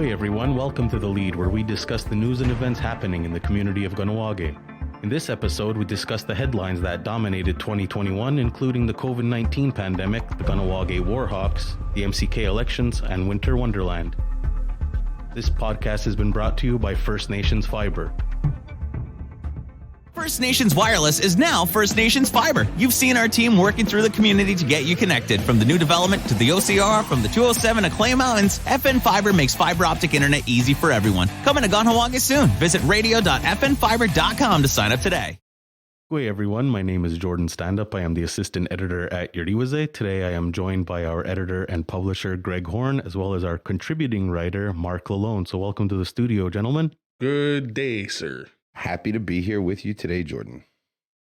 Hey everyone, welcome to The Lead, where we discuss the news and events happening in the community of Kahnawake. In this episode, we discuss the headlines that dominated 2021, including the COVID-19 pandemic, the Kahnawake Warhawks, the MCK elections, and Winter Wonderland. This podcast has been brought to you by First Nations Fiber. First Nations Wireless is now First Nations Fiber. You've seen our team working through the community to get you connected. From the new development to the OCR, from the 207 to Clay Mountains, FN Fiber makes fiber optic internet easy for everyone. Coming to Kahnawake soon. Visit radio.fnfiber.com to sign up today. Hey everyone, my name is Jordan Standup. I am the assistant editor at Iorì Wase. Today I am joined by our editor and publisher Greg Horn, as well as our contributing writer Mark Lalone. So welcome to the studio, gentlemen. Good day, sir. Happy to be here with you today, Jordan.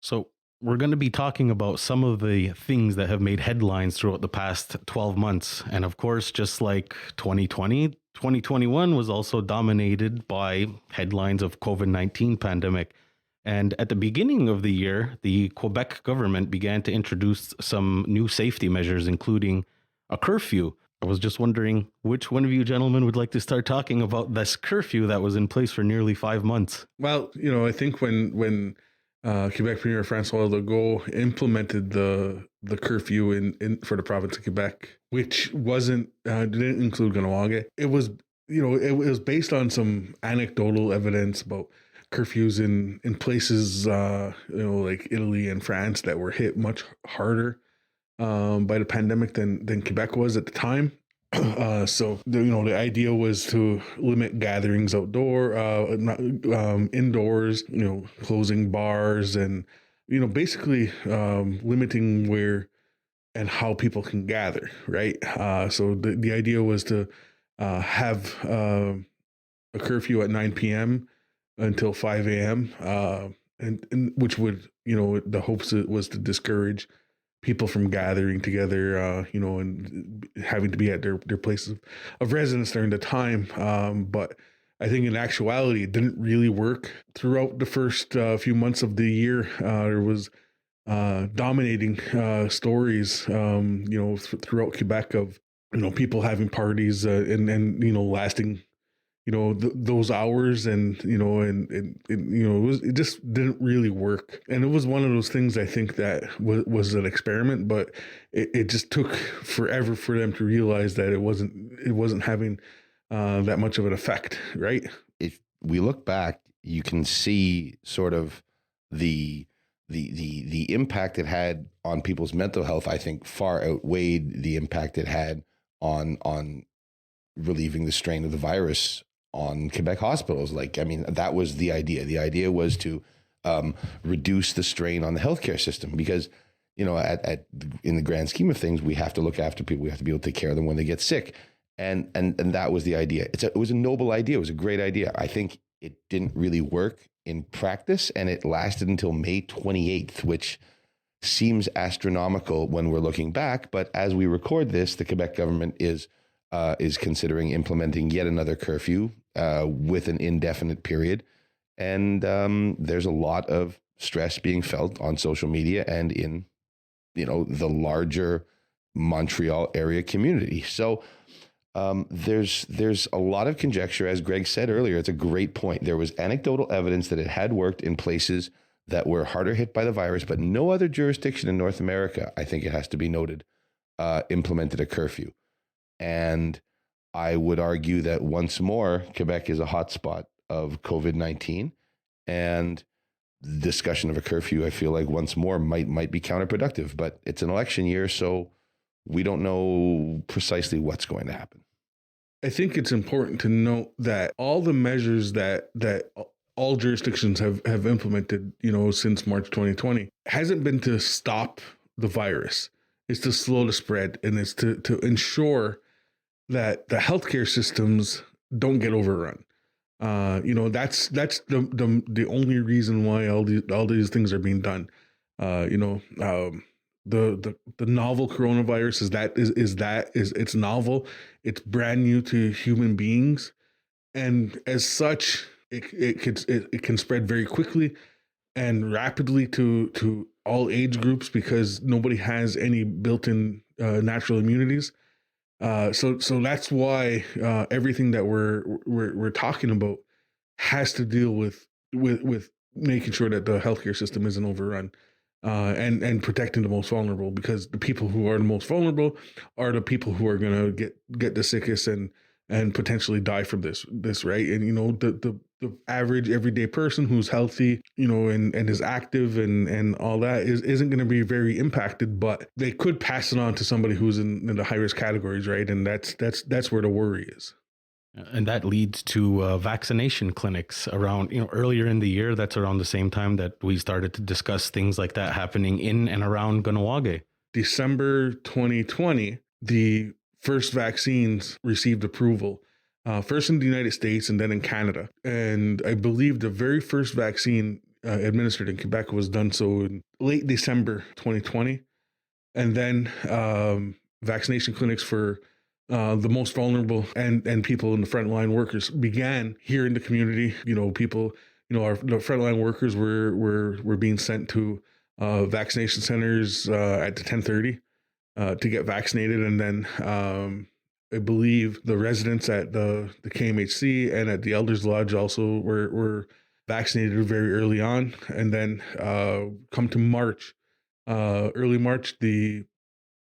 So we're going to be talking about some of the things that have made headlines throughout the past 12 months. And of course, just like 2020, 2021 was also dominated by headlines of COVID-19 pandemic. And at the beginning of the year, the Quebec government began to introduce some new safety measures, including a curfew. I was just wondering which one of you gentlemen would like to start talking about this curfew that was in place for nearly 5 months. Well, I think when Quebec Premier François Legault implemented the curfew in for the province of Quebec, which didn't include Kahnawake, it was based on some anecdotal evidence about curfews in places like Italy and France that were hit much harder by the pandemic than Quebec was at the time. So the idea was to limit gatherings indoors, closing bars and basically limiting where and how people can gather, right? So the idea was to have a curfew at 9 p.m. until 5 a.m. And which would the hopes was to discourage people from gathering together, and having to be at their places of residence during the time. But I think in actuality, it didn't really work. Throughout the first few months of the year, there was dominating stories, throughout Quebec of, people having parties and lasting those hours and it just didn't really work. And it was one of those things, I think, that was an experiment, but it just took forever for them to realize that it wasn't having that much of an effect, right? If we look back, you can see sort of the impact it had on people's mental health, I think, far outweighed the impact it had on relieving the strain of the virus on Quebec hospitals. That was the idea. The idea was to reduce the strain on the healthcare system because, in the grand scheme of things, we have to look after people. We have to be able to take care of them when they get sick. And that was the idea. It was a noble idea. It was a great idea. I think it didn't really work in practice, and it lasted until May 28th, which seems astronomical when we're looking back. But as we record this, the Quebec government is considering implementing yet another curfew with an indefinite period. And there's a lot of stress being felt on social media and in, the larger Montreal area community. So there's a lot of conjecture. As Greg said earlier, it's a great point. There was anecdotal evidence that it had worked in places that were harder hit by the virus, but no other jurisdiction in North America, I think it has to be noted, implemented a curfew. And I would argue that once more, Quebec is a hotspot of COVID-19, and discussion of a curfew, I feel like once more might be counterproductive. But it's an election year, so we don't know precisely what's going to happen. I think it's important to note that all the measures that all jurisdictions have implemented, since March 2020, hasn't been to stop the virus. It's to slow the spread, and it's to ensure that the healthcare systems don't get overrun. That's the only reason why all these things are being done. The novel coronavirus it's novel. It's brand new to human beings, and as such, it can spread very quickly and rapidly to all age groups because nobody has any built-in natural immunities. So that's why everything that we're talking about has to deal with making sure that the healthcare system isn't overrun, and protecting the most vulnerable, because the people who are the most vulnerable are the people who are going to get the sickest and potentially die from this, right? And the average everyday person who's healthy, and is active and all that isn't going to be very impacted, but they could pass it on to somebody who's in the high risk categories, right? And that's where the worry is. And that leads to vaccination clinics around, earlier in the year. That's around the same time that we started to discuss things like that happening in and around Kahnawake. December 2020, the first vaccines received approval, first in the United States and then in Canada. And I believe the very first vaccine administered in Quebec was done so in late December 2020. And then vaccination clinics for the most vulnerable and people in the frontline workers began here in the community. People, the frontline workers were being sent to vaccination centers at the 10:30 to get vaccinated, and then I believe the residents at the KMHC and at the Elders Lodge also were vaccinated very early on, and then come to March, early March, the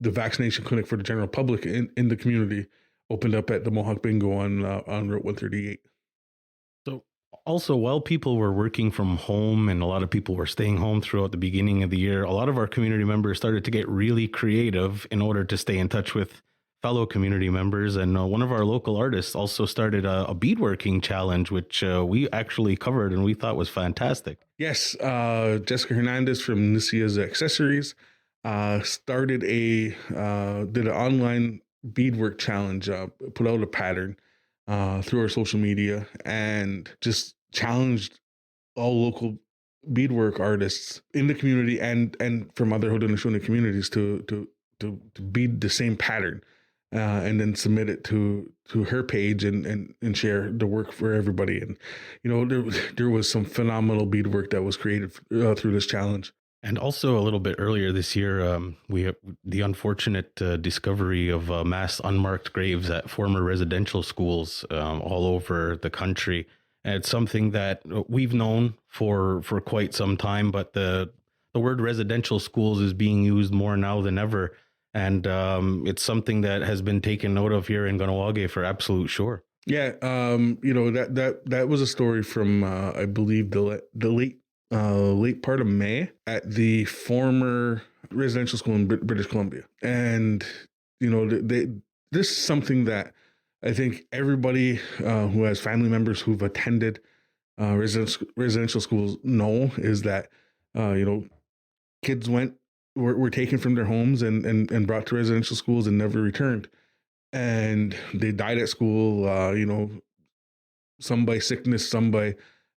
vaccination clinic for the general public in the community opened up at the Mohawk Bingo on Route 138. So also, while people were working from home and a lot of people were staying home throughout the beginning of the year, a lot of our community members started to get really creative in order to stay in touch with fellow community members. And one of our local artists also started a beadworking challenge, which we actually covered and we thought was fantastic. Yes, Jessica Hernandez from Nisia's Accessories started did an online beadwork challenge, put out a pattern through our social media, and just challenged all local beadwork artists in the community and from other Haudenosaunee communities to bead the same pattern, and then submit it to her page and share the work for everybody. And there was some phenomenal beadwork that was created through this challenge. And also a little bit earlier this year, we have the unfortunate discovery of mass unmarked graves at former residential schools all over the country. And it's something that we've known for quite some time, but the word residential schools is being used more now than ever. And it's something that has been taken note of here in Kahnawake for absolute sure. Yeah, that was a story from I believe the late part of May at the former residential school in British Columbia. And, this is something that I think everybody who has family members who've attended residential schools know, is that, kids were taken from their homes and brought to residential schools and never returned. And they died at school, some by sickness, some by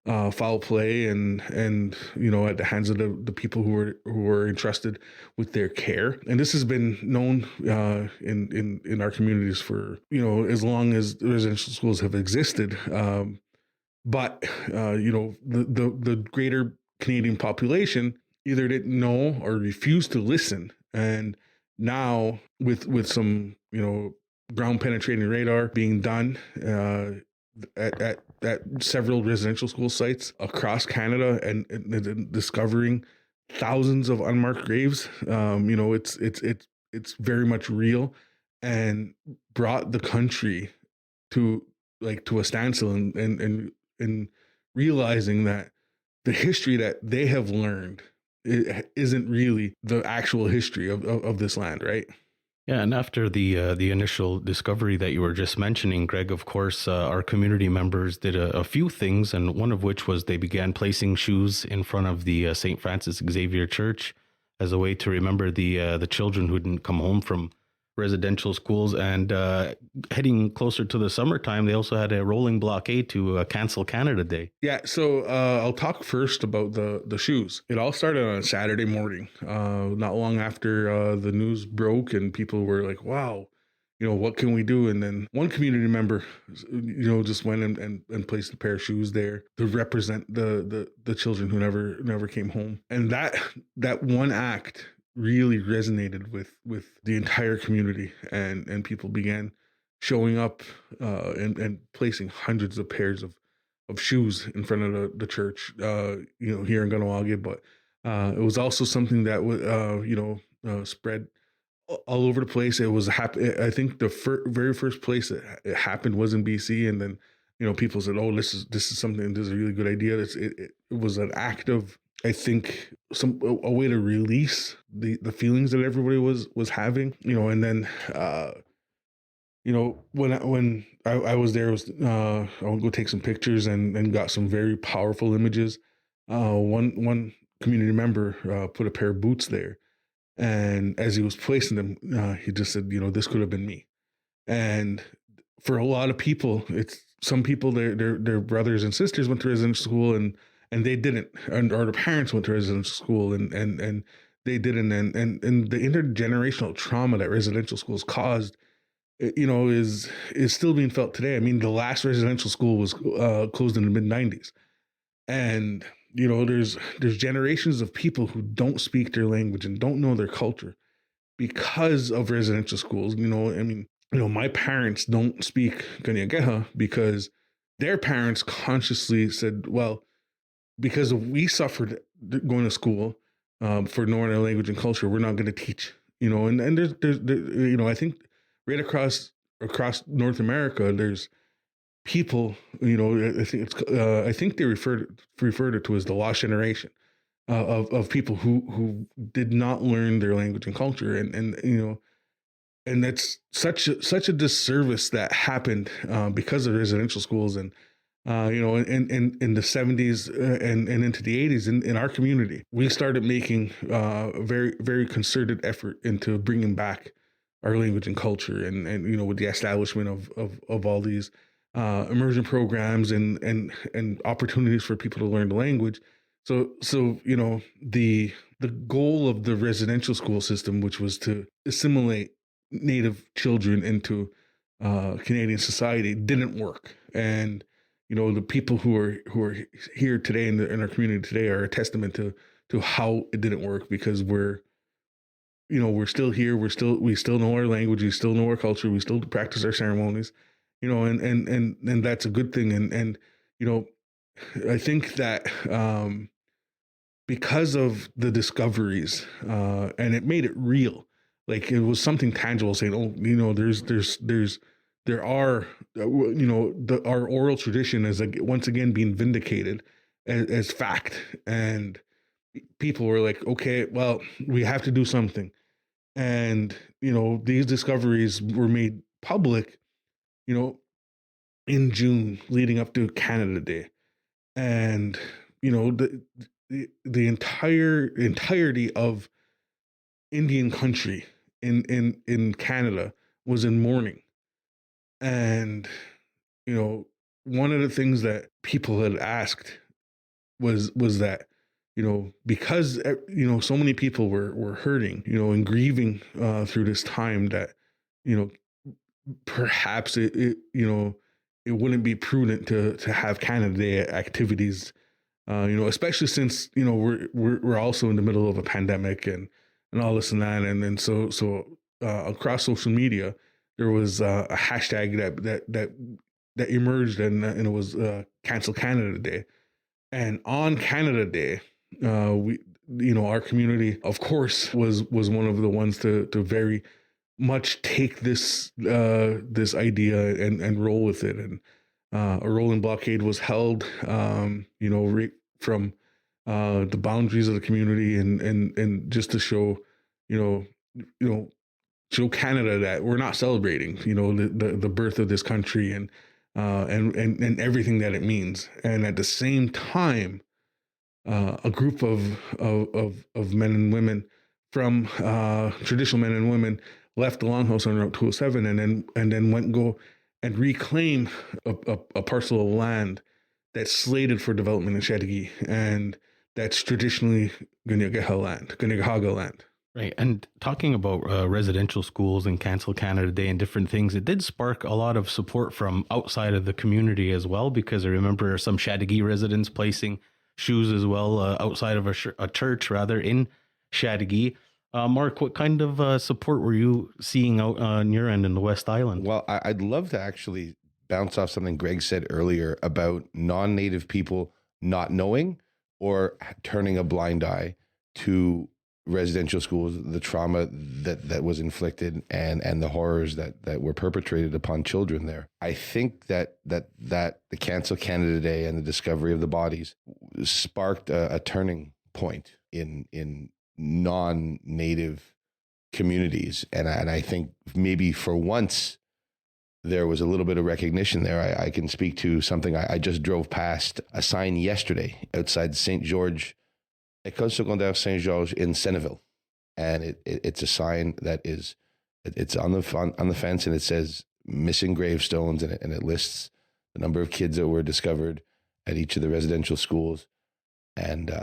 foul play, and at the hands of the people who were entrusted with their care. And this has been known in our communities for as long as residential schools have existed. But the greater Canadian population either didn't know or refused to listen. And now with some ground penetrating radar being done at several residential school sites across Canada, and discovering thousands of unmarked graves, it's very much real, and brought the country to a standstill, and realizing that the history that they have learned isn't really the actual history of this land, right? Yeah, and after the initial discovery that you were just mentioning, Greg, of course, our community members did a few things, and one of which was they began placing shoes in front of the St. Francis Xavier Church as a way to remember the children who didn't come home from residential schools. And heading closer to the summertime, they also had a rolling blockade to cancel Canada Day. Yeah, so I'll talk first about the shoes. It all started on a Saturday morning, not long after the news broke, and people were like, wow, what can we do? And then one community member, just went and placed a pair of shoes there to represent the children who never came home. And that one act really resonated with the entire community, and people began showing up and placing hundreds of pairs of shoes in front of the church, here in Ganawagi. But it was also something that was, spread all over the place. It was I think the very first place it happened was in BC, and then people said, "Oh, this is something. This is a really good idea." It was an act of, I think, a way to release the feelings that everybody was having, and then when I was there, I would go take some pictures and got some very powerful images. One community member put a pair of boots there, and as he was placing them, he just said, "This could have been me." And for a lot of people, it's some people, their brothers and sisters went to residential school and they didn't, or their parents went to residential school and they didn't, and the intergenerational trauma that residential schools caused, is still being felt today. I mean, the last residential school was closed in the mid-90s, and there's generations of people who don't speak their language and don't know their culture because of residential schools. My parents don't speak Ganyageha because their parents consciously said, well, because we suffered going to school for knowing our language and culture, we're not going to teach. And there's I think right across North America, there's people. I think they referred it to as the lost generation of people who did not learn their language and culture, and that's such a disservice that happened because of residential schools, and in the 70s and into the 80s in our community, we started making a very, very concerted effort into bringing back our language and culture, and with the establishment of all these immersion programs and opportunities for people to learn the language. So the goal of the residential school system, which was to assimilate Native children into Canadian society, didn't work. And the people who are here today in our community today are a testament to how it didn't work, because we're still here, we still know our language, we still know our culture, we still practice our ceremonies, and that's a good thing. And I think that because of the discoveries, and it made it real. Like, it was something tangible, saying, "Oh, there are, our oral tradition is once again being vindicated as fact." And people were like, "Okay, well, we have to do something." And these discoveries were made public, in June, leading up to Canada Day, and the entirety of Indian country in Canada was in mourning. And one of the things that people had asked was that because so many people were hurting, and grieving through this time, that perhaps it wouldn't be prudent to have Canada Day activities, especially since we're also in the middle of a pandemic and all this and that, and then so across social media there was a hashtag that emerged, and it was Cancel Canada Day. And on Canada Day, our community, of course, was one of the ones to very much take this idea and roll with it. And a rolling blockade was held, right from the boundaries of the community, and just to show, show Canada that we're not celebrating, the birth of this country and everything that it means. And at the same time, a group of men and women from traditional men and women left the Longhouse on Route 207, and then went and go and reclaim a parcel of land that's slated for development in Chattagee, and that's traditionally Ganyageha land. Right. And talking about residential schools and Cancel Canada Day and different things, it did spark a lot of support from outside of the community as well, because I remember some Chattagee residents placing shoes as well outside of a church, rather, in Chattagee. Mark, what kind of support were you seeing out on your end in the West Island? Well, I'd love to actually bounce off something Greg said earlier about non-native people not knowing or turning a blind eye to residential schools, the trauma that was inflicted and the horrors that were perpetrated upon children there. I think that the Cancel Canada Day and the discovery of the bodies sparked a turning point in non-native communities. And I think maybe for once there was a little bit of recognition there. I can speak to something. I just drove past a sign yesterday outside St. George, École Secondaire St. George in Senneville. And it's a sign that it's on the fence, and it says missing gravestones, and it lists the number of kids that were discovered at each of the residential schools. And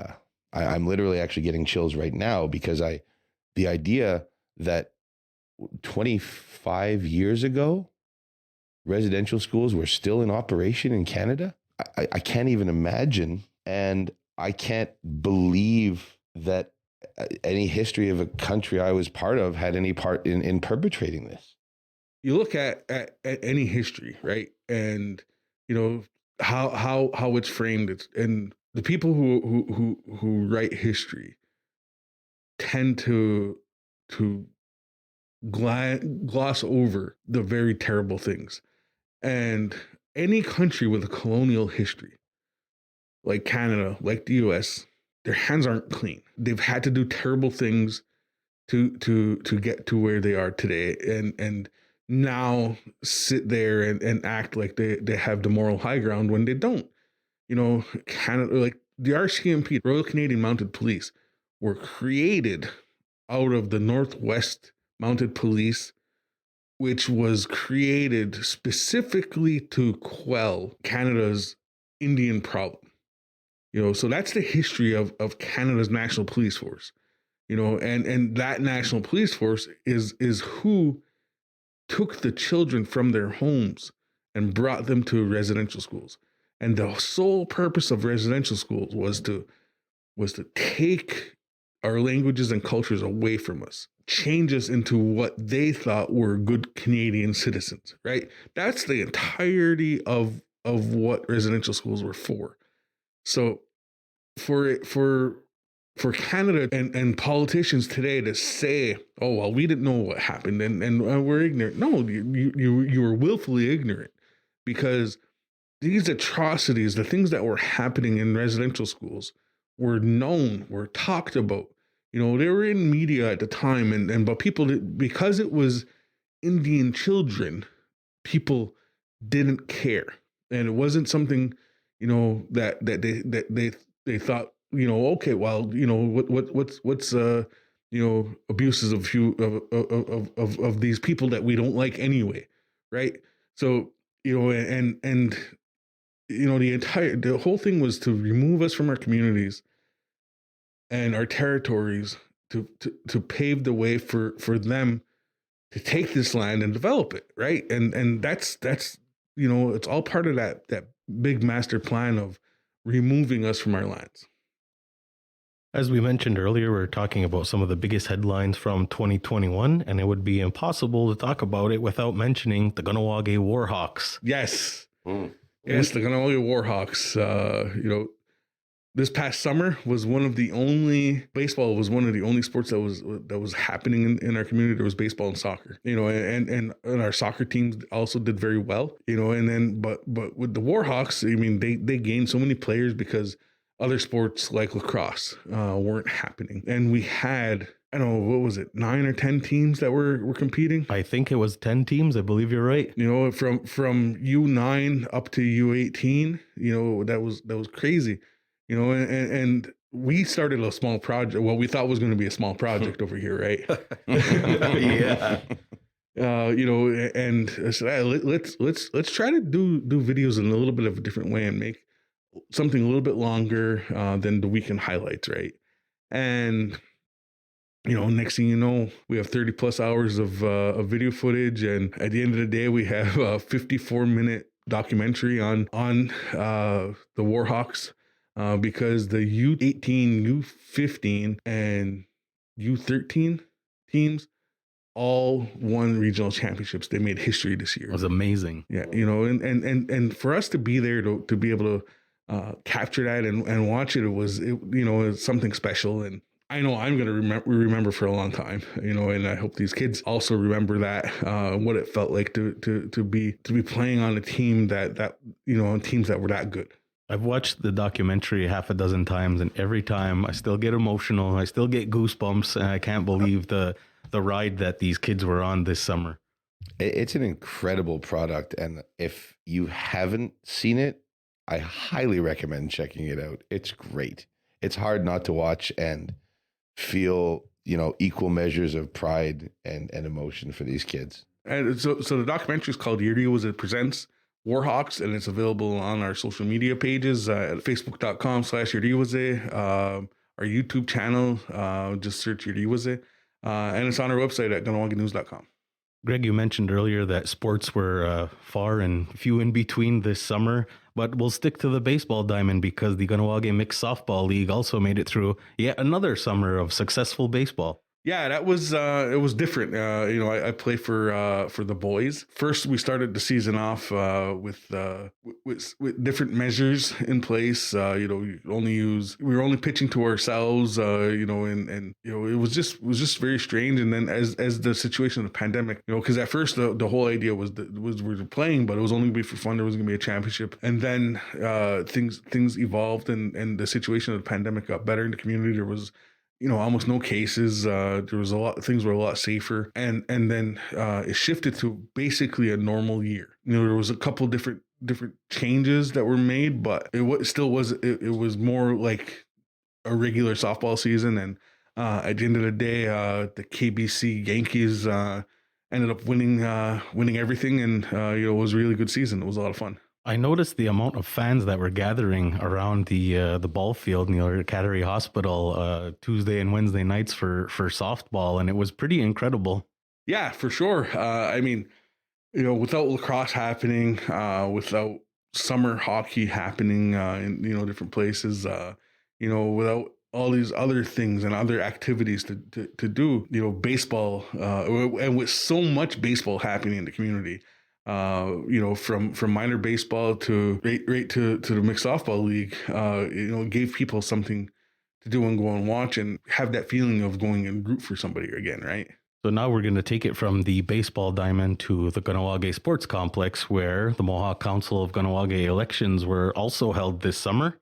I'm literally actually getting chills right now because the idea that 25 years ago, residential schools were still in operation in Canada. I can't even imagine. And I can't believe that any history of a country I was part of had any part in perpetrating this. You look at any history, right? And, you know, how it's framed. And the people who write history tend to gloss over the very terrible things. And any country with a colonial history, like Canada, like the US, their hands aren't clean. They've had to do terrible things to get to where they are today, and now sit there and act like they have the moral high ground when they don't. You know, Canada, like the RCMP, Royal Canadian Mounted Police, were created out of the Northwest Mounted Police, which was created specifically to quell Canada's Indian problem. You know, so that's the history of Canada's National Police Force. You know, and that National Police Force is who took the children from their homes and brought them to residential schools. And the sole purpose of residential schools was to take our languages and cultures away from us, change us into what they thought were good Canadian citizens, right? That's the entirety of what residential schools were for. So for Canada and politicians today to say, oh, well, we didn't know what happened and we're ignorant. No, you were willfully ignorant, because these atrocities, the things that were happening in residential schools, were known, were talked about. You know, they were in media at the time, but people, because it was Indian children, people didn't care, and it wasn't something, you know, that they thought, you know, okay, well, you know, what's you know, abuses of these people that we don't like anyway, right? So, you know, and you know, the whole thing was to remove us from our communities and our territories, to pave the way for them to take this land and develop it, right? And that's you know, it's all part of that big master plan of removing us from our lands. As we mentioned earlier, we're talking about some of the biggest headlines from 2021, and it would be impossible to talk about it without mentioning the Kahnawake Warhawks. Yes. Yes, the Kahnawake Warhawks. You know, this past summer was baseball was one of the only sports that was happening in our community. There was baseball and soccer, you know, and our soccer teams also did very well, you know, and then, but with the Warhawks, I mean, they gained so many players because other sports like lacrosse weren't happening. And we had, I don't know, what was it, 9 or 10 teams that were competing? I think it was 10 teams. I believe you're right. You know, from U9 up to U18, you know, that was crazy. You know, and we started a small project. Well, we thought was going to be a small project over here, right? Yeah. You know, and so let's try to do videos in a little bit of a different way and make something a little bit longer than the weekend highlights, right? And you know, next thing you know, we have 30 plus hours of video footage, and at the end of the day, we have a 54-minute documentary on the Warhawks. Because the U18, U15, and U13 teams all won regional championships. They made history this year. It was amazing. Yeah, and for us to be there to be able to capture that and watch it, it was something special. And I know I'm going to remember for a long time, and I hope these kids also remember that, what it felt like to be playing on a team that on teams that were that good. I've watched the documentary half a dozen times, and every time I still get emotional. I still get goosebumps, and I can't believe the ride that these kids were on this summer. It's an incredible product. And if you haven't seen it, I highly recommend checking it out. It's great. It's hard not to watch and feel, equal measures of pride and emotion for these kids. And so the documentary is called Iorì Wase Presents Warhawks, and it's available on our social media pages at facebook.com/Iorì Wase, our YouTube channel, just search Iorì Wase, and it's on our website at ganawaganews.com. Greg, you mentioned earlier that sports were far and few in between this summer, but we'll stick to the baseball diamond because the Ganawage Mixed Softball League also made it through yet another summer of successful baseball. Yeah, that was it was different. I play for the boys. First, we started the season off with different measures in place. We were only pitching to ourselves. And it was just very strange. And then as the situation of the pandemic, because at first the whole idea was we were playing, but it was only going to be for fun. There was going to be a championship, and then things evolved, and the situation of the pandemic got better in the community. There was almost no cases. There was things were a lot safer. And then it shifted to basically a normal year. There was a couple different changes that were made, but it was more like a regular softball season. And at the end of the day, the KBC Yankees ended up winning everything. And, it was a really good season. It was a lot of fun. I noticed the amount of fans that were gathering around the ball field near Cattery Hospital Tuesday and Wednesday nights for softball, and it was pretty incredible. Yeah, for sure. Without lacrosse happening, without summer hockey happening in different places, without all these other things and other activities to do, baseball, and with so much baseball happening in the community. From minor baseball to right to the mixed softball league, gave people something to do and go and watch and have that feeling of going and root for somebody again, right? So now we're going to take it from the baseball diamond to the Ganawage Sports Complex, where the Mohawk Council of Ganawage elections were also held this summer.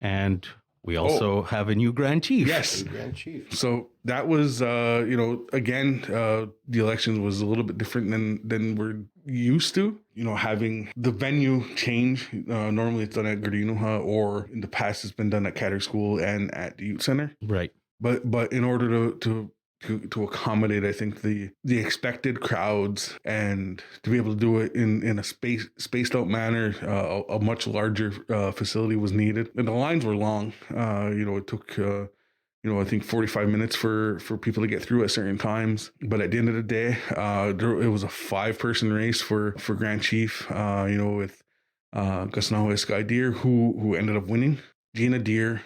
And we also have a new Grand Chief. Yes. Grand Chief. So that was, again, the election was a little bit different than we're used to, having the venue change. Normally it's done at Gardinuha, or in the past it's been done at Cattery School and at the Youth Center. Right. But in order to accommodate, I think, the expected crowds, and to be able to do it in a spaced out manner, a much larger facility was needed. And the lines were long. It took I think 45 minutes for people to get through at certain times. But at the end of the day, it was a 5-person race for Grand Chief. With Gasnawa Sky Deer, who ended up winning, Gina Deer,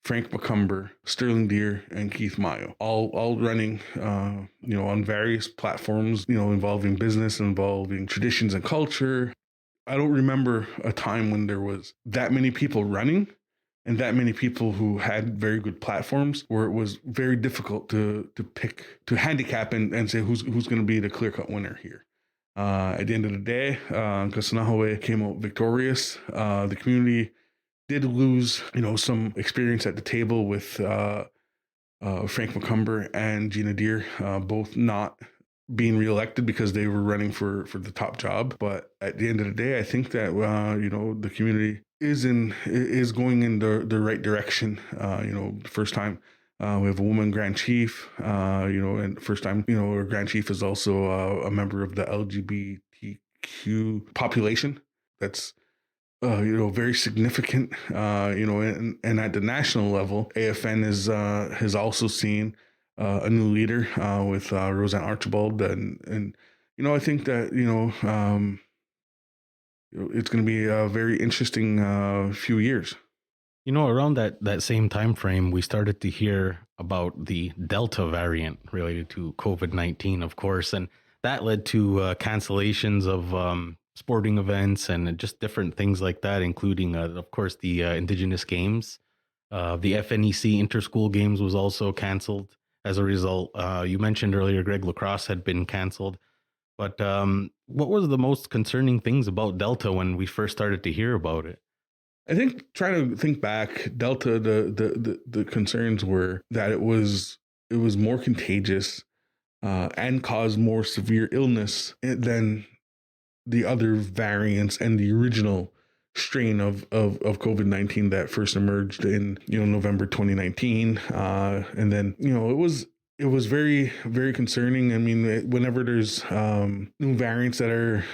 Frank McCumber, Sterling Deer, and Keith Mayo, all running, on various platforms, involving business, involving traditions and culture. I don't remember a time when there was that many people running and that many people who had very good platforms, where it was very difficult to handicap and say who's going to be the clear-cut winner here. At the end of the day, Kasanahoe came out victorious. The community did lose, some experience at the table with Frank McCumber and Gina Deer, both not being reelected because they were running for the top job. But at the end of the day, I think that the community is going in the right direction. First time we have a woman Grand Chief, and first time our Grand Chief is also a member of the LGBTQ population. That's very significant, and at the national level, AFN has also seen a new leader with Roseanne Archibald, and I think that it's going to be a very interesting few years. Around that same time frame, we started to hear about the Delta variant related to COVID-19, of course, and that led to cancellations of sporting events and just different things like that, including, of course, the Indigenous Games. The FNEC Interschool Games was also canceled as a result. You mentioned earlier, Greg, lacrosse had been canceled. But what was the most concerning things about Delta when we first started to hear about it? I think trying to think back, Delta, the concerns were that it was more contagious and caused more severe illness than the other variants and the original strain of COVID-19 that first emerged in November 2019, and then it was very, very concerning. I mean, whenever there's new variants that are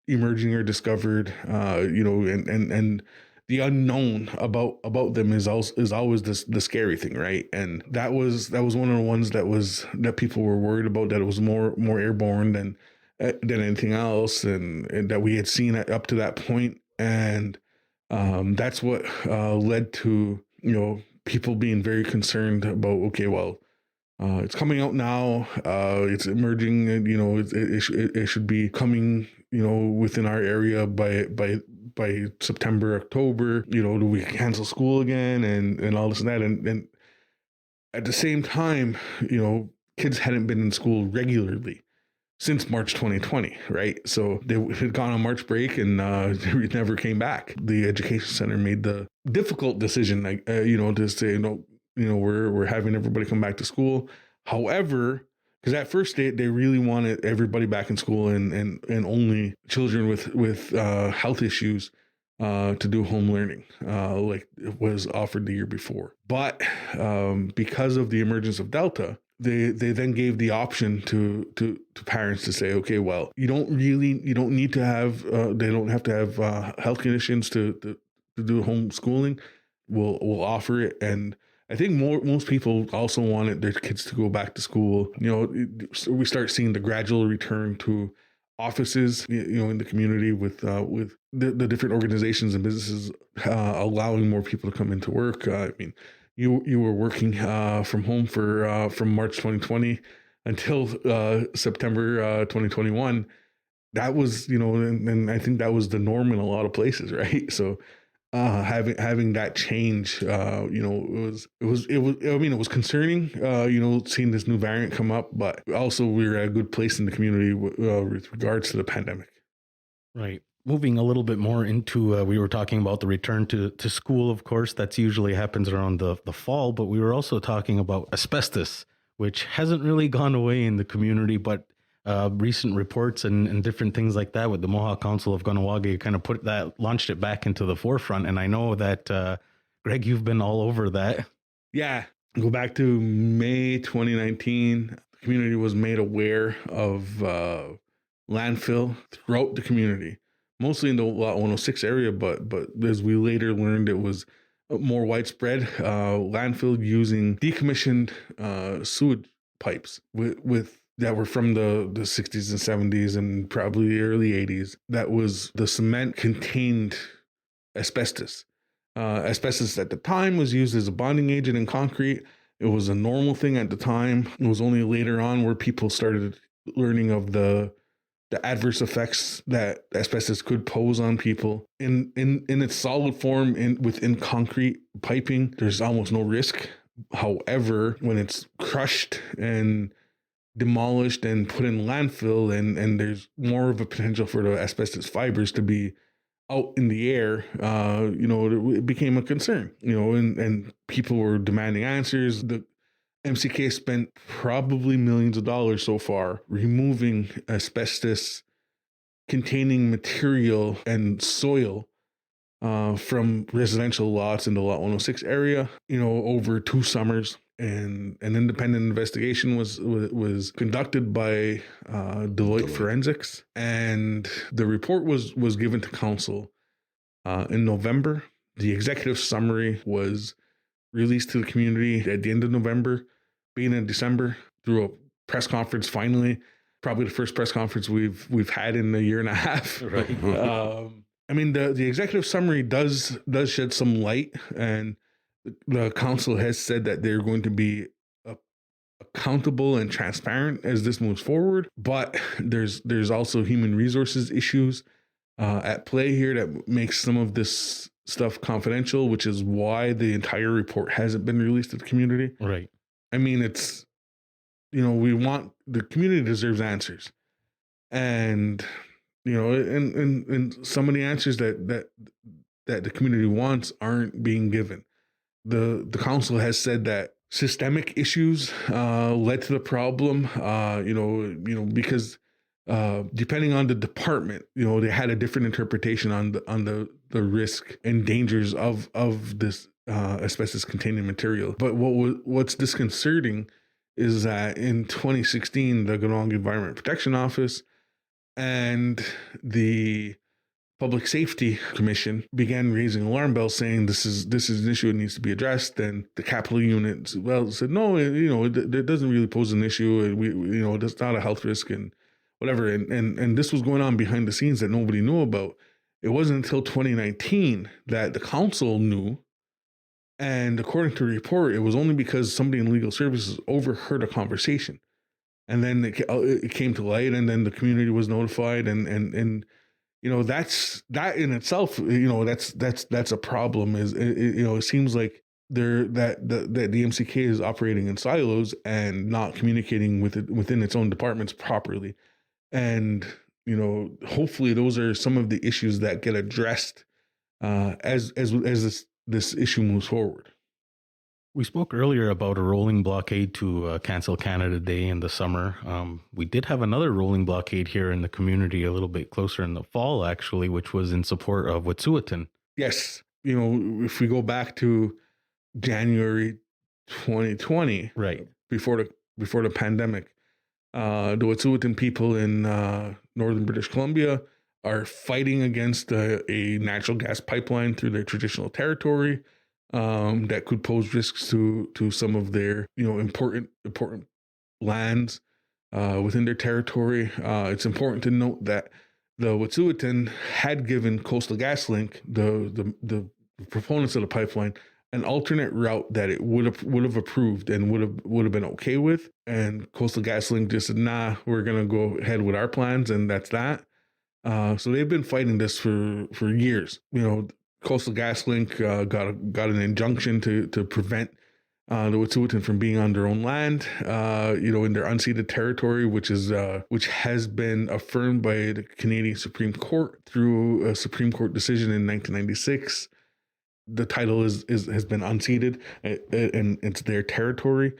emerging or discovered, and the unknown about them is always the scary thing, right? And that was one of the ones that people were worried about, that it was more airborne than anything else, and that we had seen up to that point. And that's what led to people being very concerned about, okay, well, it's coming out now, it's emerging, and it should be coming within our area by September, October. Do we cancel school again and all this and that, and at the same time, kids hadn't been in school regularly since March 2020, right? So they had gone on March break and they never came back. The education center made the difficult decision, to say, no, we're having everybody come back to school. However, because at first they really wanted everybody back in school and only children with health issues to do home learning, like it was offered the year before. But because of the emergence of Delta, they then gave the option to parents to say, okay, well, you don't need to have, they don't have to have health conditions to do homeschooling. We'll offer it. And I think most people also wanted their kids to go back to school. So we start seeing the gradual return to offices, in the community with the different organizations and businesses allowing more people to come into work. I mean, you were working from home from March 2020 until September 2021. That was, and I think that was the norm in a lot of places, right? So having that change, it was concerning, seeing this new variant come up, but also we were at a good place in the community with regards to the pandemic. Right. Moving a little bit more into, we were talking about the return to school, of course, that's usually happens around the fall, but we were also talking about asbestos, which hasn't really gone away in the community, but recent reports and different things like that with the Mohawk Council of Kahnawake kind of launched it back into the forefront. And I know that, Greg, you've been all over that. Yeah. Go back to May 2019, the community was made aware of landfill throughout the community, mostly in the Lot 106 area, but as we later learned, it was more widespread landfill using decommissioned sewage pipes with that were from the 60s and 70s and probably the early 80s. That was the cement contained asbestos. Asbestos at the time was used as a bonding agent in concrete. It was a normal thing at the time. It was only later on where people started learning of the adverse effects that asbestos could pose on people. In its solid form, within concrete piping, there's almost no risk. However, when it's crushed and demolished and put in landfill, and there's more of a potential for the asbestos fibers to be out in the air, it became a concern, and people were demanding answers. The MCK spent probably millions of dollars so far removing asbestos containing material and soil from residential lots in the Lot 106 area, over 2 summers. And an independent investigation was conducted by Deloitte Forensics, and the report was given to council in November. The executive summary was released to the community at the end of November, beginning of December, through a press conference. Finally, probably the first press conference we've had in a year and a half. Right. I mean, the executive summary does shed some light, and the council has said that they're going to be accountable and transparent as this moves forward. But there's also human resources issues at play here that makes some of this stuff confidential, which is why the entire report hasn't been released to the community. Right. I mean, it's, the community deserves answers, and and some of the answers that the community wants aren't being given. The council has said that systemic issues led to the problem. Because depending on the department, they had a different interpretation on the risk and dangers of this asbestos containing material. But what's disconcerting is that in 2016, the Ganong Environment Protection Office and the Public Safety Commission began raising alarm bells, saying this is an issue that needs to be addressed. And the capital unit said no, it doesn't really pose an issue. It's not a health risk and whatever. And this was going on behind the scenes that nobody knew about. It wasn't until 2019 that the council knew. And according to the report, it was only because somebody in legal services overheard a conversation, and then it came to light, and then the community was notified, and that in itself, that's a problem. It seems like that the MCK is operating in silos and not communicating within its own departments properly, and hopefully those are some of the issues that get addressed as this issue moves forward. We spoke earlier about a rolling blockade to cancel Canada Day in the summer. We did have another rolling blockade here in the community a little bit closer in the fall, actually, which was in support of Wet'suwet'en. Yes. If we go back to January 2020, right before the pandemic, the Wet'suwet'en people in northern British Columbia are fighting against a natural gas pipeline through their traditional territory that could pose risks to some of their important lands within their territory. It's important to note that the Wet'suwet'en had given Coastal GasLink, the proponents of the pipeline, an alternate route that it would have approved and would have been okay with, and Coastal GasLink just said, nah, we're gonna go ahead with our plans, and that's that. So they've been fighting this for years. Coastal GasLink got an injunction to prevent the Wet'suwet'en from being on their own land, in their unceded territory, which has been affirmed by the Canadian Supreme Court through a Supreme Court decision in 1996. The title has been unceded, and it's their territory.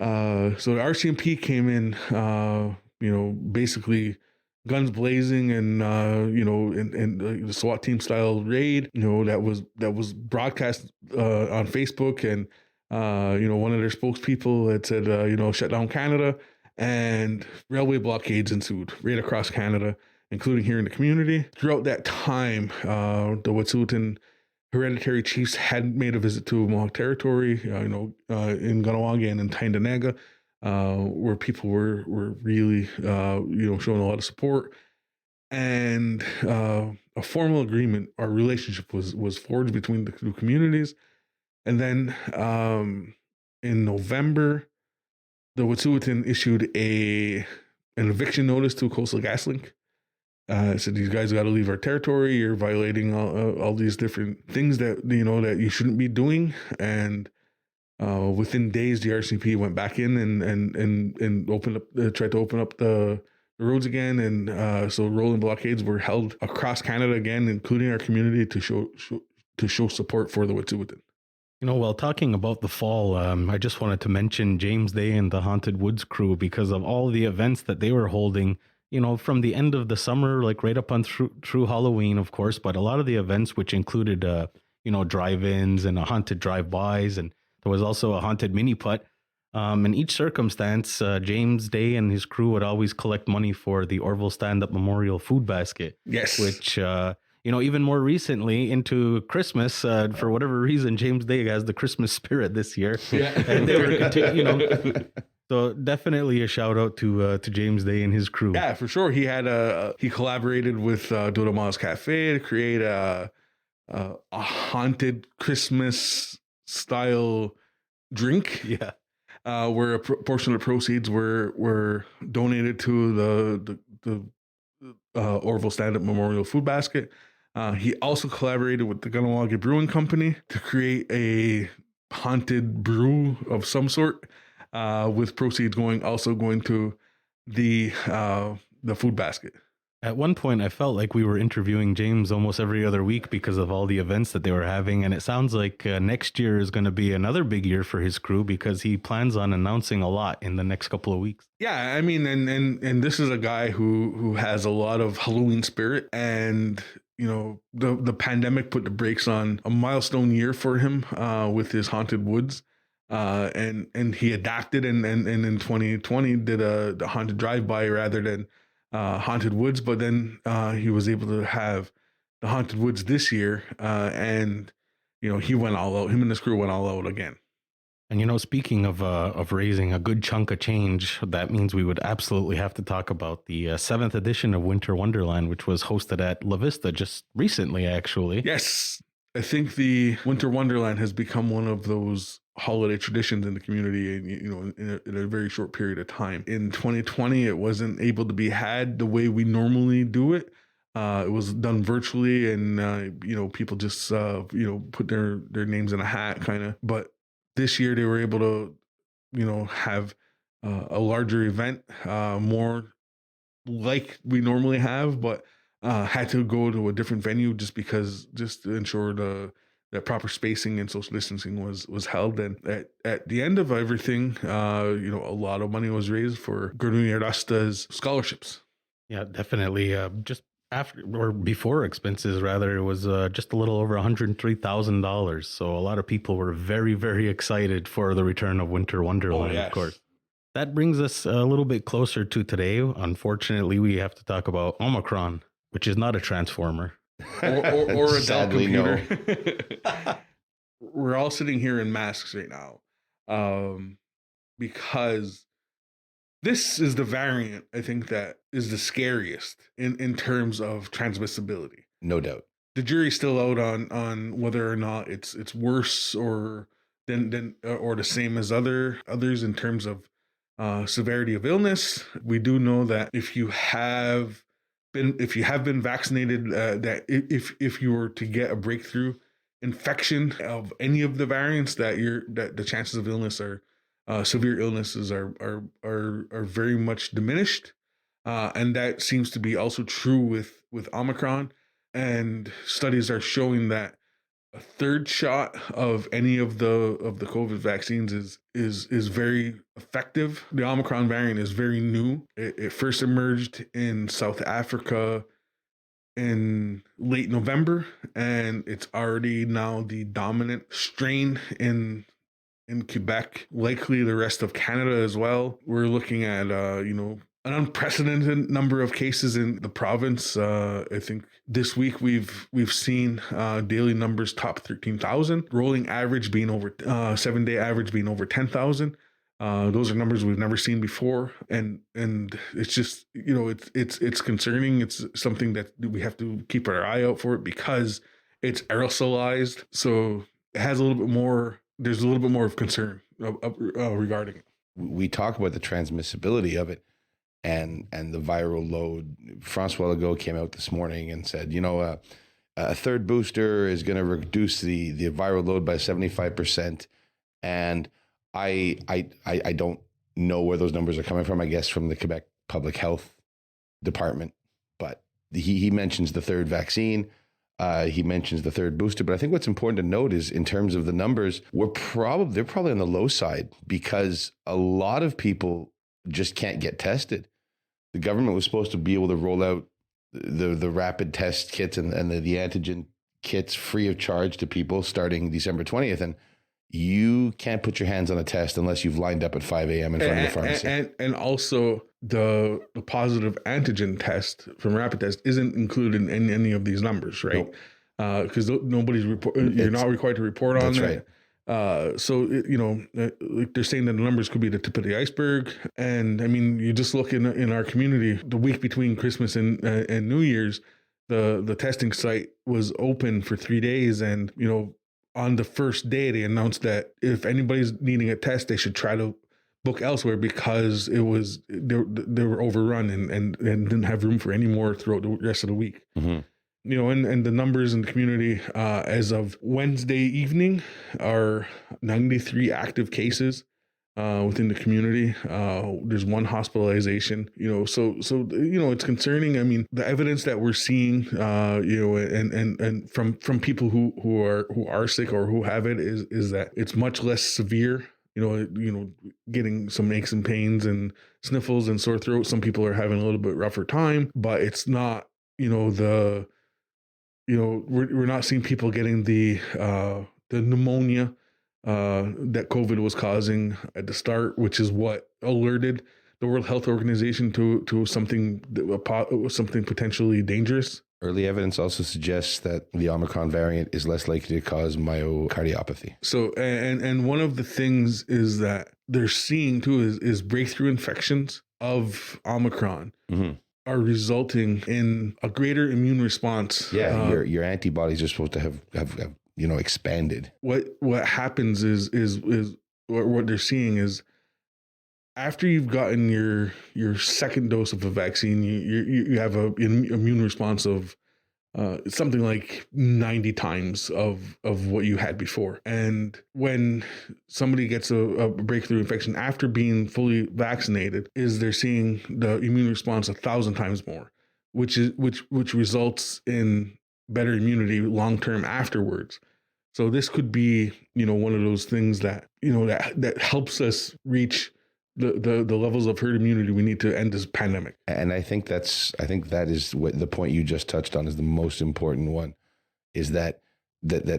So the RCMP came in, basically guns blazing, and the SWAT team style raid, that was broadcast on Facebook, and one of their spokespeople had said, shut down Canada, and railway blockades ensued right across Canada, including here in the community. Throughout that time, the Wet'suwet'en hereditary chiefs had made a visit to Mohawk territory, in Ganawagi and in Tyendinaga, where people were really, showing a lot of support, and a formal agreement, our relationship was forged between the two communities. And then in November, the Wet'suwet'en issued an eviction notice to Coastal GasLink. Said, these guys got to leave our territory. You're violating all these different things that that you shouldn't be doing. And within days, the RCMP went back in and opened up, tried to open up the roads again, and so rolling blockades were held across Canada again, including our community, to show support for the Wet'suwet'en. While talking about the fall, I just wanted to mention James Day and the Haunted Woods crew, because of all the events that they were holding, from the end of the summer, like right up on through Halloween, of course, but a lot of the events, which included, drive-ins and haunted drive-bys, and there was also a haunted mini-putt. In each circumstance, James Day and his crew would always collect money for the Orville Stand-Up Memorial Food Basket. Yes. Which, even more recently into Christmas, for whatever reason, James Day has the Christmas spirit this year. Yeah. And they were, So definitely a shout out to James Day and his crew. Yeah, for sure. He collaborated with Dodama's Cafe to create a haunted Christmas style drink. Yeah. Where a portion of the proceeds were donated to the Orville Stand-Up Memorial Food Basket. He also collaborated with the Kahnawake Brewing Company to create a haunted brew of some sort, with proceeds going to the food basket. At one point, I felt like we were interviewing James almost every other week because of all the events that they were having. And it sounds like next year is going to be another big year for his crew because he plans on announcing a lot in the next couple of weeks. Yeah, I mean, and this is a guy who has a lot of Halloween spirit, and you know, the pandemic put the brakes on a milestone year for him with his Haunted Woods. And he adapted and in 2020 did the Haunted Drive-By rather than Haunted Woods, but then he was able to have the Haunted Woods this year, and you know, he went all out. Him and his crew went all out again. And you know, speaking of raising a good chunk of change, that means we would absolutely have to talk about the 7th edition of Winter Wonderland, which was hosted at La Vista just recently, actually. Yes, I think the Winter Wonderland has become one of those holiday traditions in the community, and you know, in a very short period of time. In 2020, it wasn't able to be had the way we normally do it. It was done virtually, and you know, people just you know, put their names in a hat, kind of. But this year, they were able to, you know, have a larger event, more like we normally have, but had to go to a different venue just to ensure that proper spacing and social distancing was held. And at the end of everything, you know, a lot of money was raised for Gurnu Rasta's scholarships. Yeah, definitely. Just after or before expenses, rather, it was just a little over $103,000. So a lot of people were very, very excited for the return of Winter Wonderland, yes. Of course. That brings us a little bit closer to today. Unfortunately, we have to talk about Omicron, which is not a transformer. or a Dell computer. No. We're all sitting here in masks right now, because this is the variant I think that is the scariest in terms of transmissibility. No doubt. The jury's still out on whether or not it's worse or than or the same as others in terms of severity of illness. We do know that if you have been vaccinated, that if you were to get a breakthrough infection of any of the variants, that the chances of illness are severe illnesses are very much diminished, and that seems to be also true with Omicron. And studies are showing that a third shot of any of the COVID vaccines is very effective. The Omicron variant is very new. It first emerged in South Africa in late November, and it's already now the dominant strain in Quebec, likely the rest of Canada as well. We're looking at you know, an unprecedented number of cases in the province. I think this week we've seen daily numbers top 13,000, rolling average being over 7-day average being over 10,000. Those are numbers we've never seen before, and it's just, you know, it's concerning. It's something that we have to keep our eye out for, because it's aerosolized, so it has a little bit more. There's a little bit more of concern regarding it. We talk about the transmissibility of it and the viral load. Francois Legault came out this morning and said, you know, a third booster is going to reduce the viral load by 75%. And I don't know where those numbers are coming from. I guess from the Quebec Public Health Department, but he mentions the third vaccine. He mentions the third booster, but I think what's important to note is in terms of the numbers, they're probably on the low side, because a lot of people just can't get tested. The government was supposed to be able to roll out the rapid test kits and the antigen kits free of charge to people starting December 20th. And you can't put your hands on a test unless you've lined up at 5 a.m. in front of the pharmacy. And also the positive antigen test from rapid test isn't included in any of these numbers, right? Because nobody's you're not required to report on that's that. Right. Like they're saying that the numbers could be the tip of the iceberg. And I mean, you just look in our community, the week between Christmas and New Year's, the testing site was open for 3 days. And, on the first day, they announced that if anybody's needing a test, they should try to book elsewhere because they were overrun and didn't have room for any more throughout the rest of the week. Mm-hmm. And the numbers in the community as of Wednesday evening are 93 active cases within the community. There's one hospitalization, so it's concerning. I mean, the evidence that we're seeing, and from people who are sick or who have it is that it's much less severe. Getting some aches and pains and sniffles and sore throat. Some people are having a little bit rougher time, but it's not, we're not seeing people getting the pneumonia that COVID was causing at the start, which is what alerted the World Health Organization to something potentially dangerous. Early evidence also suggests that the Omicron variant is less likely to cause myocardiopathy. So, and one of the things is that they're seeing too is breakthrough infections of Omicron are resulting in a greater immune response. Yeah, your antibodies are supposed to have expanded. What happens is what they're seeing is after you've gotten your second dose of a vaccine, you have an immune response of something like 90 times of what you had before. And when somebody gets a breakthrough infection after being fully vaccinated, they're seeing the immune response 1,000 times more, which results in better immunity long term afterwards. So this could be one of those things that that helps us reach the levels of herd immunity we need to end this pandemic. And I think that is what the point you just touched on is the most important one, is that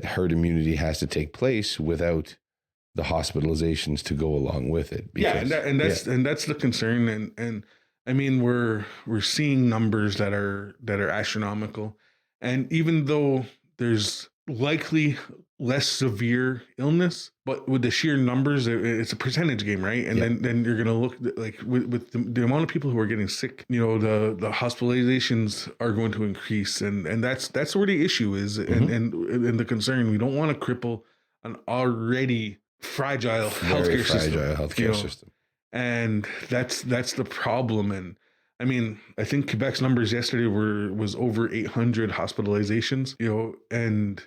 herd immunity has to take place without the hospitalizations to go along with it. Because, that's the concern. And I mean, we're seeing numbers that are astronomical. And even though there's likely less severe illness, but with the sheer numbers, it's a percentage game, right? And then you're going to look like with the amount of people who are getting sick, the hospitalizations are going to increase, and that's where the issue is, and the concern. We don't want to cripple an already fragile healthcare system, and that's the problem. And I mean, I think Quebec's numbers yesterday was over 800 hospitalizations, and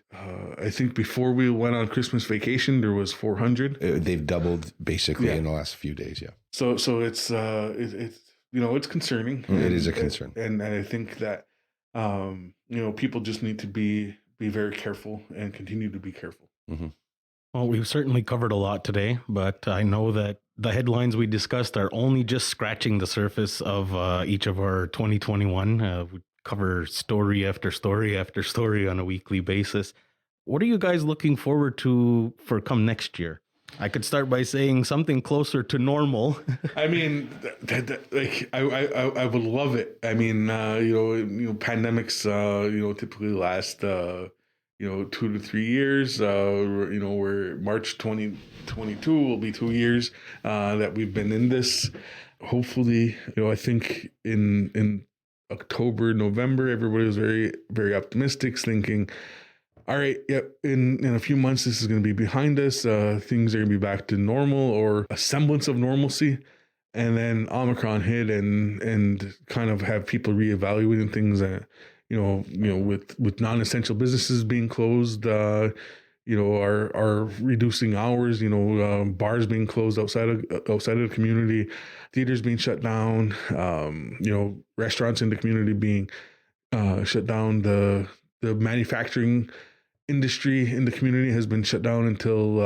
I think before we went on Christmas vacation, there was 400. They've doubled basically in the last few days. Yeah. So it's it's concerning. It is a concern. And I think that, people just need to be very careful and continue to be careful. Mm-hmm. Well, we've certainly covered a lot today, but I know that the headlines we discussed are only just scratching the surface of each of our 2021. We cover story after story after story on a weekly basis. What are you guys looking forward to for come next year? I could start by saying something closer to normal. I mean, I would love it. I mean, pandemics, typically last 2 to 3 years, where March 2022 will be 2 years that we've been in this. Hopefully, I think in October, November, everybody was very, very optimistic, thinking, all right, in a few months, this is going to be behind us. Things are going to be back to normal or a semblance of normalcy. And then Omicron hit and kind of have people reevaluating things with non-essential businesses being closed, are reducing hours, bars being closed outside of the community, theaters being shut down, restaurants in the community being shut down. The manufacturing industry in the community has been shut down until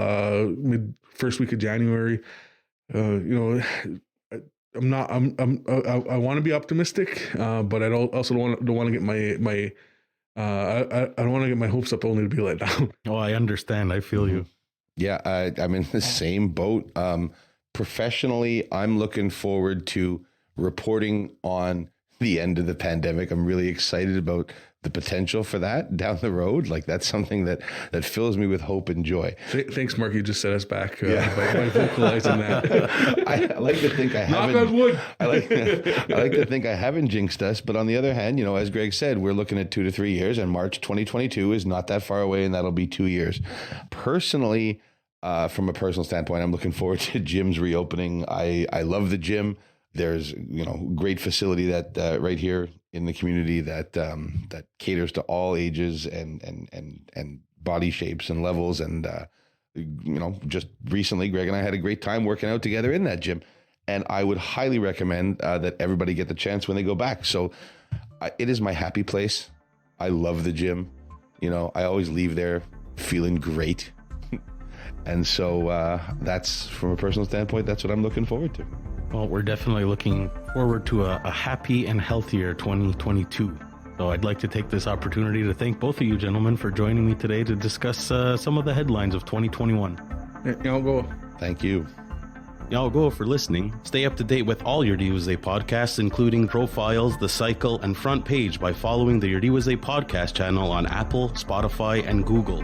first week of January. I want to be optimistic, but I also don't want to get my I don't want to get my hopes up only to be let down. Oh, I understand. I feel you. Yeah, I'm in the same boat. Professionally, I'm looking forward to reporting on the end of the pandemic. I'm really excited about the potential for that down the road, like that's something that fills me with hope and joy. Thanks, Mark. You just set us back by vocalizing that. I like to think I haven't. Knock on wood. I like to think I haven't jinxed us, but on the other hand, as Greg said, we're looking at 2 to 3 years, and March 2022 is not that far away, and that'll be 2 years. Personally, from a personal standpoint, I'm looking forward to gyms reopening. I love the gym. There's great facility that right here in the community that caters to all ages and body shapes and levels. And just recently, Greg and I had a great time working out together in that gym. And I would highly recommend that everybody get the chance when they go back. So it is my happy place. I love the gym. I always leave there feeling great. And so that's, from a personal standpoint, that's what I'm looking forward to. Well, we're definitely looking forward to a happy and healthier 2022. So I'd like to take this opportunity to thank both of you gentlemen for joining me today to discuss some of the headlines of 2021. Y'all go. Thank you. Y'all go for listening. Stay up to date with all Iorì wase podcasts, including Profiles, The Cycle, and Front Page by following the Iorì wase podcast channel on Apple, Spotify, and Google.